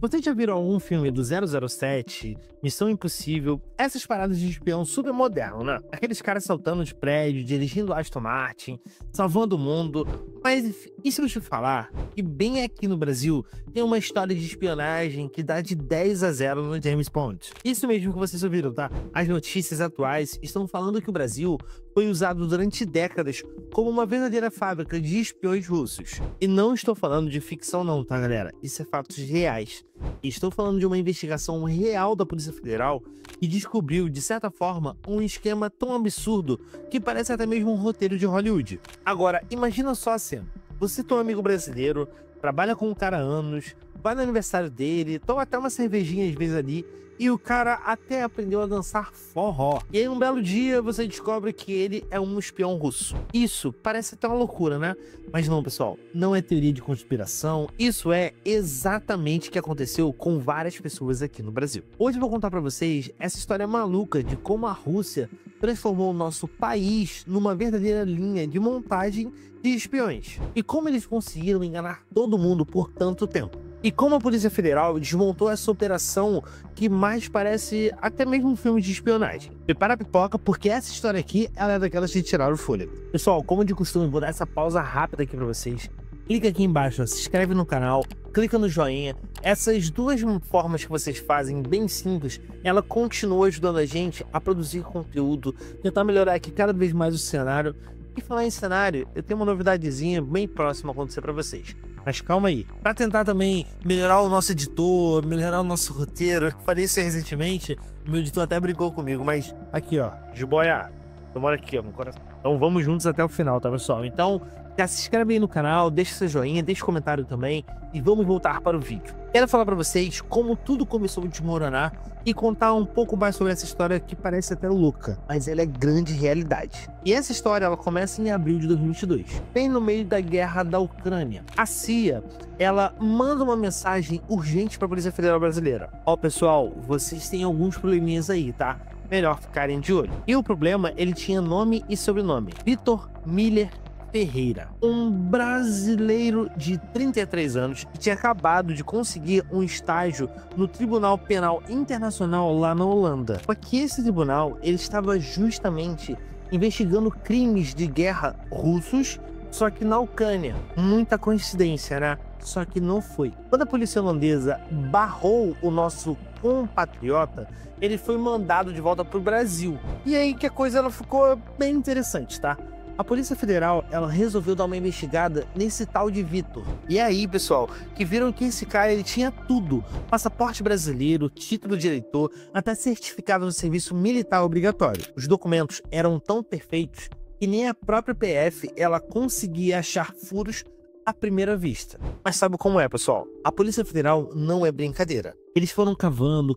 Vocês já viram algum filme do 007, Missão Impossível? Essas paradas de espião super moderno, né? Aqueles caras saltando de prédio, dirigindo Aston Martin, salvando o mundo. Mas e se eu te falar que bem aqui no Brasil tem uma história de espionagem que dá de 10-0 no James Bond? Isso mesmo que vocês ouviram, tá? As notícias atuais estão falando que o Brasil foi usado durante décadas como uma verdadeira fábrica de espiões russos. E não estou falando de ficção não, tá galera? Isso é fatos reais. E estou falando de uma investigação real da Polícia Federal que descobriu, de certa forma, um esquema tão absurdo que parece até mesmo um roteiro de Hollywood. Agora, imagina só a cena. Você tem um amigo brasileiro, trabalha com um cara há anos, vai no aniversário dele, toma até uma cervejinha às vezes ali, e o cara até aprendeu a dançar forró. E aí um belo dia você descobre que ele é um espião russo. Isso parece até uma loucura, né? Mas não, pessoal, não é teoria de conspiração. Isso é exatamente o que aconteceu com várias pessoas aqui no Brasil. Hoje eu vou contar pra vocês essa história maluca de como a Rússia transformou o nosso país numa verdadeira linha de montagem de espiões. E como eles conseguiram enganar todo mundo por tanto tempo. E como a Polícia Federal desmontou essa operação que mais parece até mesmo um filme de espionagem. Prepara a pipoca, porque essa história aqui, ela é daquelas de tirar o fôlego. Pessoal, como de costume, vou dar essa pausa rápida aqui pra vocês. Clica aqui embaixo, se inscreve no canal, clica no joinha. Essas duas formas que vocês fazem, bem simples, ela continua ajudando a gente a produzir conteúdo, tentar melhorar aqui cada vez mais o cenário. E falar em cenário, eu tenho uma novidadezinha bem próxima a acontecer pra vocês. Mas calma aí, pra tentar também melhorar o nosso editor, melhorar o nosso roteiro, eu falei isso recentemente, meu editor até brincou comigo, mas aqui ó, jiboia, eu moro aqui ó, no coração. Então vamos juntos até o final, tá pessoal? Então já se inscreve aí no canal, deixa seu joinha, deixa comentário também e vamos voltar para o vídeo. Quero falar pra vocês como tudo começou a desmoronar e contar um pouco mais sobre essa história que parece até louca, mas ela é grande realidade. E essa história ela começa em abril de 2022, bem no meio da guerra da Ucrânia. A CIA, ela manda uma mensagem urgente para a Polícia Federal Brasileira. Ó pessoal, vocês têm alguns probleminhas aí, tá? Melhor ficarem de olho. E o problema, ele tinha nome e sobrenome. Vitor Miller Ferreira, um brasileiro de 33 anos que tinha acabado de conseguir um estágio no Tribunal Penal Internacional lá na Holanda. Só que esse tribunal, ele estava justamente investigando crimes de guerra russos, só que na Ucrânia. Muita coincidência, né? Só que não foi. Quando a polícia holandesa barrou o nosso compatriota, ele foi mandado de volta para o Brasil. E aí que a coisa ela ficou bem interessante, tá? A Polícia Federal, ela resolveu dar uma investigada nesse tal de Vitor. E aí, pessoal, que viram que esse cara, ele tinha tudo. Passaporte brasileiro, título de eleitor, até certificado do serviço militar obrigatório. Os documentos eram tão perfeitos que nem a própria PF, ela conseguia achar furos à primeira vista. Mas sabe como é, pessoal? A Polícia Federal não é brincadeira. Eles foram cavando,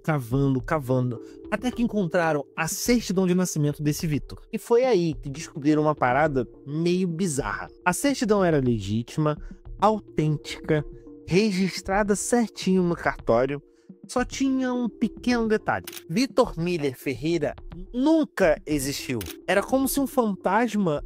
até que encontraram a certidão de nascimento desse Vitor. E foi aí que descobriram uma parada meio bizarra. A certidão era legítima, autêntica, registrada certinho no cartório, só tinha um pequeno detalhe. Vitor Miller Ferreira nunca existiu. Era como se um fantasma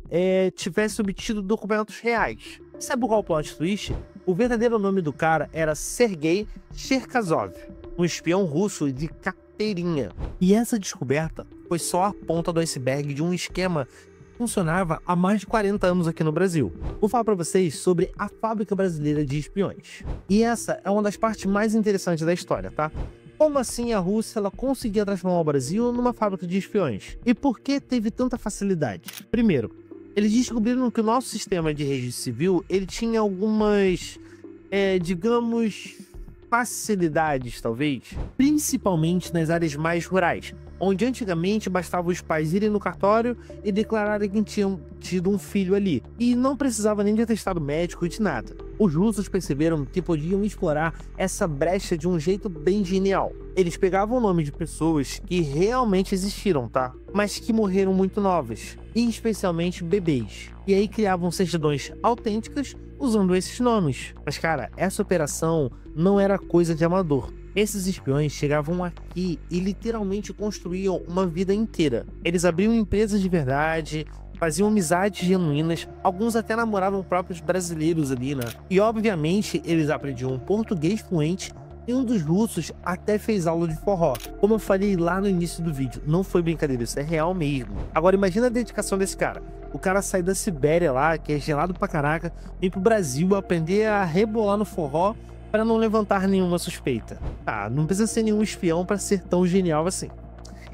tivesse obtido documentos reais. Sabe qual é o plot twist? O verdadeiro nome do cara era Sergei Cherkasov, um espião russo de carteirinha. E essa descoberta foi só a ponta do iceberg de um esquema que funcionava há mais de 40 anos aqui no Brasil. Vou falar para vocês sobre a Fábrica Brasileira de Espiões. E essa é uma das partes mais interessantes da história, tá? Como assim a Rússia ela conseguia transformar o Brasil numa fábrica de espiões? E por que teve tanta facilidade? Primeiro, eles descobriram que o nosso sistema de registro civil, ele tinha algumas, digamos, facilidades, talvez, principalmente nas áreas mais rurais, onde antigamente bastava os pais irem no cartório e declararem que tinham tido um filho ali, e não precisava nem de atestado médico e de nada. Os russos perceberam que podiam explorar essa brecha de um jeito bem genial. Eles pegavam o nome de pessoas que realmente existiram, tá? Mas que morreram muito novas, e especialmente bebês. E aí criavam certidões autênticas usando esses nomes. Mas cara, essa operação não era coisa de amador. Esses espiões chegavam aqui e literalmente construíam uma vida inteira. Eles abriam empresas de verdade, faziam amizades genuínas, alguns até namoravam próprios brasileiros ali, né? E obviamente eles aprendiam português fluente E um dos russos até fez aula de forró. Como eu falei lá no início do vídeo, não foi brincadeira, isso é real mesmo. Agora imagina a dedicação desse cara. O cara sai da Sibéria lá, que é gelado pra caraca, vem pro Brasil aprender a rebolar no forró para não levantar nenhuma suspeita. Ah, não precisa ser nenhum espião para ser tão genial assim.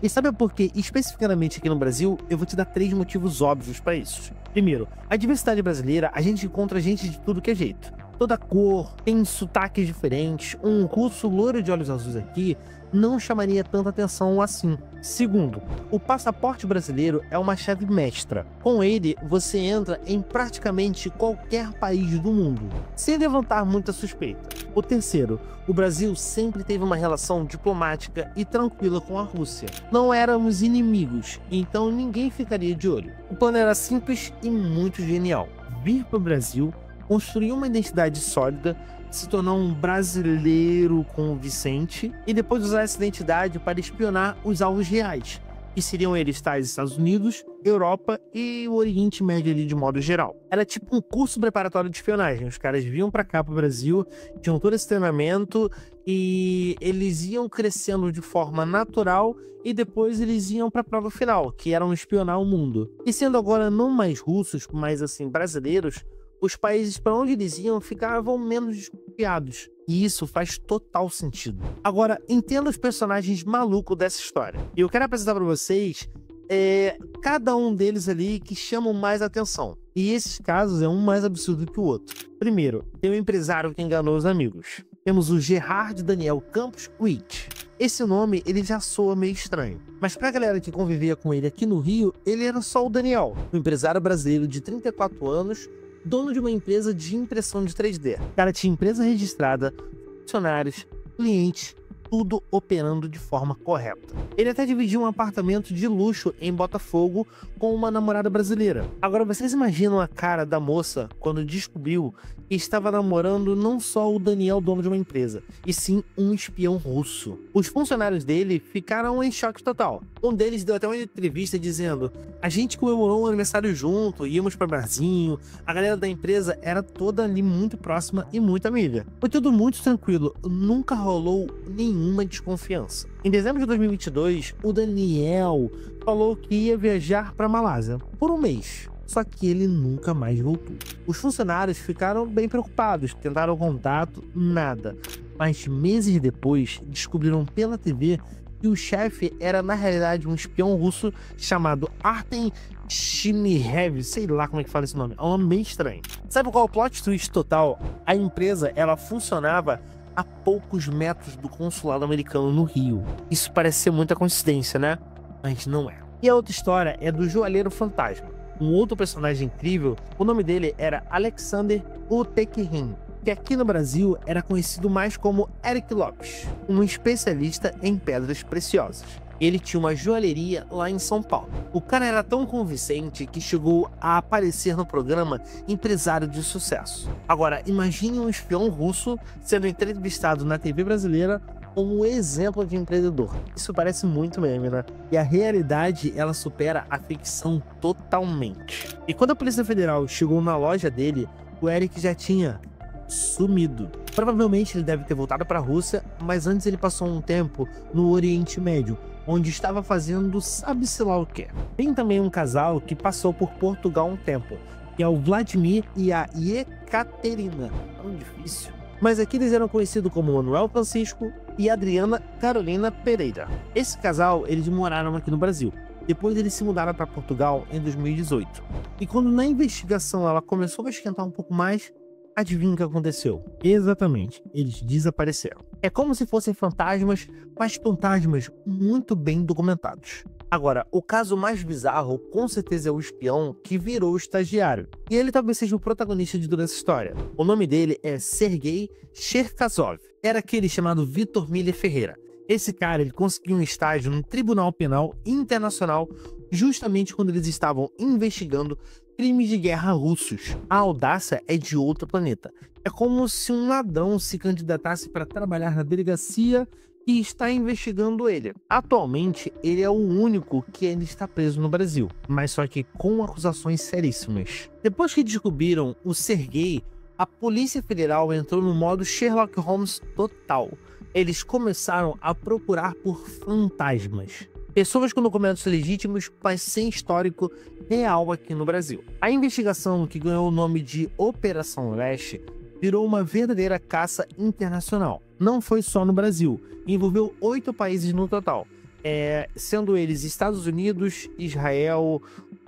E sabe por que, especificamente aqui no Brasil, eu vou te dar 3 motivos óbvios para isso. Primeiro, a diversidade brasileira, a gente encontra gente de tudo que é jeito. Toda cor, tem sotaques diferentes, um russo loiro de olhos azuis aqui não chamaria tanta atenção assim. Segundo, o passaporte brasileiro é uma chave mestra. Com ele, você entra em praticamente qualquer país do mundo, sem levantar muita suspeita. O terceiro, o Brasil sempre teve uma relação diplomática e tranquila com a Rússia. Não éramos inimigos, então ninguém ficaria de olho. O plano era simples e muito genial. Vir para o Brasil, construir uma identidade sólida, se tornar um brasileiro convincente e depois usar essa identidade para espionar os alvos reais, que seriam eles tais Estados Unidos, Europa e o Oriente Médio ali de modo geral. Era tipo um curso preparatório de espionagem. Os caras vinham para cá, para o Brasil, tinham todo esse treinamento e eles iam crescendo de forma natural e depois eles iam para a prova final, que era espionar o mundo. E sendo agora não mais russos, mas assim brasileiros, os países para onde eles iam ficavam menos desconfiados. E isso faz total sentido. Agora, entenda os personagens malucos dessa história. E eu quero apresentar para vocês cada um deles ali que chamam mais atenção. E esses casos é um mais absurdo que o outro. Primeiro, tem o empresário que enganou os amigos. Temos o Gerard Daniel Campos Witt. Esse nome ele já soa meio estranho, mas pra galera que convivia com ele aqui no Rio, ele era só o Daniel, um empresário brasileiro de 34 anos, dono de uma empresa de impressão de 3D. O cara tinha empresa registrada, funcionários, clientes, tudo operando de forma correta. Ele até dividiu um apartamento de luxo em Botafogo com uma namorada brasileira. Agora vocês imaginam a cara da moça quando descobriu que estava namorando não só o Daniel, dono de uma empresa, e sim um espião russo. Os funcionários dele ficaram em choque total. Um deles deu até uma entrevista dizendo: a gente comemorou um aniversário junto, íamos para barzinho, a galera da empresa era toda ali muito próxima e muito amiga. Foi tudo muito tranquilo, nunca rolou nenhuma desconfiança. Em dezembro de 2022, o Daniel falou que ia viajar para Malásia por um mês. Só que ele nunca mais voltou. Os funcionários ficaram bem preocupados, tentaram contato, nada. Mas meses depois, descobriram pela TV que o chefe era na realidade um espião russo chamado Artem Shimirev, sei lá como é que fala esse nome, é um nome bem estranho. Sabe qual é o plot twist total? A empresa, ela funcionava a poucos metros do consulado americano no Rio. Isso parece ser muita coincidência, né? Mas não é. E a outra história é do Joalheiro Fantasma. Um outro personagem incrível, o nome dele era Alexander Utekhin, que aqui no Brasil era conhecido mais como Eric Lopes, um especialista em pedras preciosas. Ele tinha uma joalheria lá em São Paulo. O cara era tão convincente que chegou a aparecer no programa Empresário de Sucesso. Agora, imagine um espião russo sendo entrevistado na TV brasileira como exemplo de empreendedor. Isso parece muito meme, né? E a realidade, ela supera a ficção totalmente. E quando a Polícia Federal chegou na loja dele, o Eric já tinha sumido. Provavelmente ele deve ter voltado para a Rússia, mas antes ele passou um tempo no Oriente Médio, onde estava fazendo sabe-se lá o que. Tem também um casal que passou por Portugal um tempo, que é o Vladimir e a Ekaterina. Tão difícil. Mas aqui eles eram conhecidos como Manuel Francisco e Adriana Carolina Pereira. Esse casal, eles moraram aqui no Brasil. Depois eles se mudaram para Portugal em 2018. E quando na investigação ela começou a esquentar um pouco mais, adivinha o que aconteceu? Exatamente, eles desapareceram. É como se fossem fantasmas, mas fantasmas muito bem documentados. Agora, o caso mais bizarro com certeza é o espião que virou o estagiário. E ele talvez seja o protagonista de toda essa história. O nome dele é Sergei Cherkasov. Era aquele chamado Vitor Miller Ferreira. Esse cara, ele conseguiu um estágio no Tribunal Penal Internacional justamente quando eles estavam investigando crimes de guerra russos. A audácia é de outro planeta. É como se um ladrão se candidatasse para trabalhar na delegacia e está investigando ele. Atualmente, ele é o único que ainda está preso no Brasil, mas só que com acusações seríssimas. Depois que descobriram o Sergei, a Polícia Federal entrou no modo Sherlock Holmes total. eles começaram a procurar por fantasmas. Pessoas com documentos legítimos, mas sem histórico real aqui no Brasil. A investigação, que ganhou o nome de Operação Leste, virou uma verdadeira caça internacional. Não foi só no Brasil, envolveu 8 países no total, sendo eles Estados Unidos, Israel,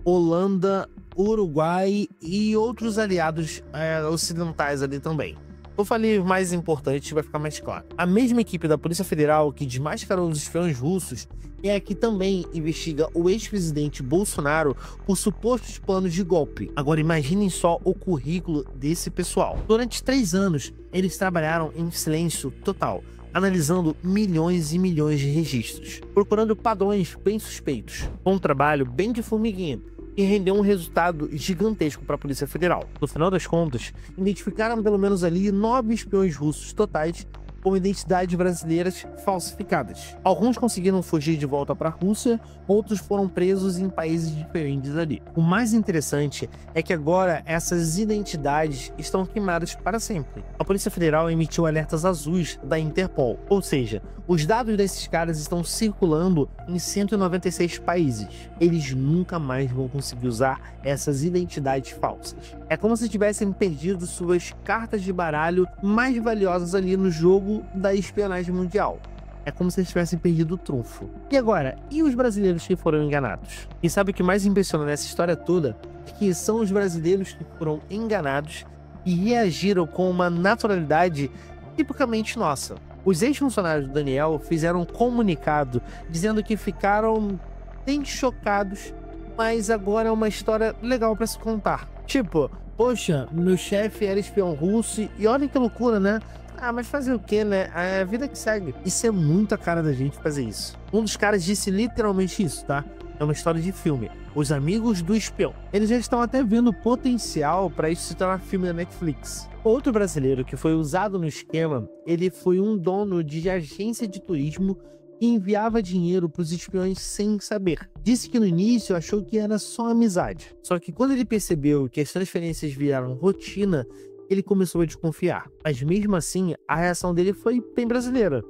Holanda, Uruguai e outros aliados ocidentais ali também. Eu falei o mais importante, vai ficar mais claro. A mesma equipe da Polícia Federal que desmascarou os espiões russos é a que também investiga o ex-presidente Bolsonaro por supostos planos de golpe. Agora imaginem só o currículo desse pessoal. Durante 3 anos, eles trabalharam em silêncio total, analisando milhões e milhões de registros, procurando padrões bem suspeitos. Um trabalho bem de formiguinha, e rendeu um resultado gigantesco para a Polícia Federal. No final das contas, identificaram pelo menos ali 9 espiões russos totais com identidades brasileiras falsificadas. Alguns conseguiram fugir de volta para a Rússia, outros foram presos em países diferentes ali. O mais interessante é que agora essas identidades estão queimadas para sempre. A Polícia Federal emitiu alertas azuis da Interpol, ou seja, os dados desses caras estão circulando em 196 países. Eles nunca mais vão conseguir usar essas identidades falsas. É como se tivessem perdido suas cartas de baralho mais valiosas ali no jogo da espionagem mundial. É como se eles tivessem perdido o trunfo. E agora, e os brasileiros que foram enganados? E sabe o que mais impressiona nessa história toda? É que são os brasileiros que foram enganados e reagiram com uma naturalidade tipicamente nossa. Os ex-funcionários do Daniel fizeram um comunicado dizendo que ficaram bem chocados, mas agora é uma história legal para se contar. Tipo, poxa, meu chefe era espião russo e olha que loucura, né? Ah, mas fazer o quê, né? É a vida que segue. Isso é muito a cara da gente fazer isso. Um dos caras disse literalmente isso, tá? É uma história de filme. Os Amigos do Espião. Eles já estão até vendo potencial para isso se tornar filme da Netflix. Outro brasileiro que foi usado no esquema, ele foi um dono de agência de turismo que enviava dinheiro para os espiões sem saber. Disse que no início achou que era só amizade. Só que quando ele percebeu que as transferências viraram rotina, ele começou a desconfiar. Mas mesmo assim, a reação dele foi bem brasileira.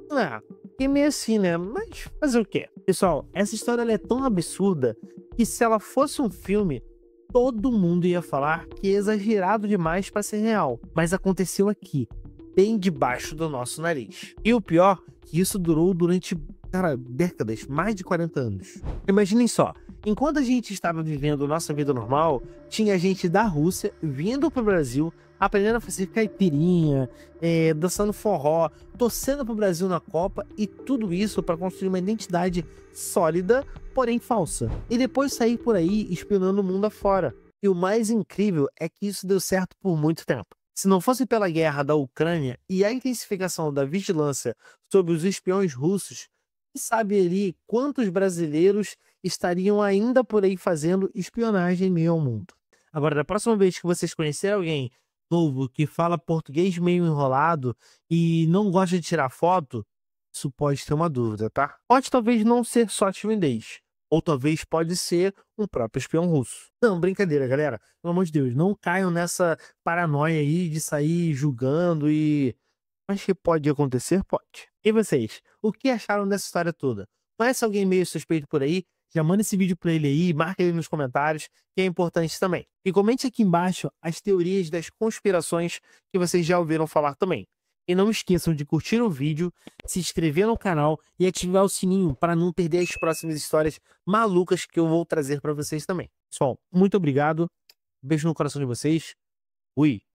É meio assim, né? Mas fazer o quê? Pessoal, essa história ela é tão absurda que se ela fosse um filme, todo mundo ia falar que é exagerado demais para ser real. Mas aconteceu aqui, bem debaixo do nosso nariz. E o pior, que isso durou durante, décadas, mais de 40 anos. Imaginem só, enquanto a gente estava vivendo nossa vida normal, tinha gente da Rússia vindo pro Brasil, aprendendo a fazer caipirinha, dançando forró, torcendo pro Brasil na Copa, e tudo isso para construir uma identidade sólida, porém falsa. E depois sair por aí espionando o mundo afora. E o mais incrível é que isso deu certo por muito tempo. Se não fosse pela guerra da Ucrânia e a intensificação da vigilância sobre os espiões russos, quem sabe ali quantos brasileiros estariam ainda por aí fazendo espionagem em meio ao mundo. Agora, da próxima vez que vocês conhecerem alguém novo que fala português meio enrolado e não gosta de tirar foto, isso pode ter uma dúvida, tá? Pode talvez não ser só timidez, ou talvez pode ser um próprio espião russo. Não, brincadeira, galera. Pelo amor de Deus, não caiam nessa paranoia aí de sair julgando e... Mas que pode acontecer? Pode. E vocês? O que acharam dessa história toda? Conhece alguém meio suspeito por aí? Já manda esse vídeo pra ele aí, marca ele nos comentários, que é importante também. E comente aqui embaixo as teorias das conspirações que vocês já ouviram falar também. E não esqueçam de curtir o vídeo, se inscrever no canal e ativar o sininho para não perder as próximas histórias malucas que eu vou trazer para vocês também. Pessoal, muito obrigado. Beijo no coração de vocês. Fui.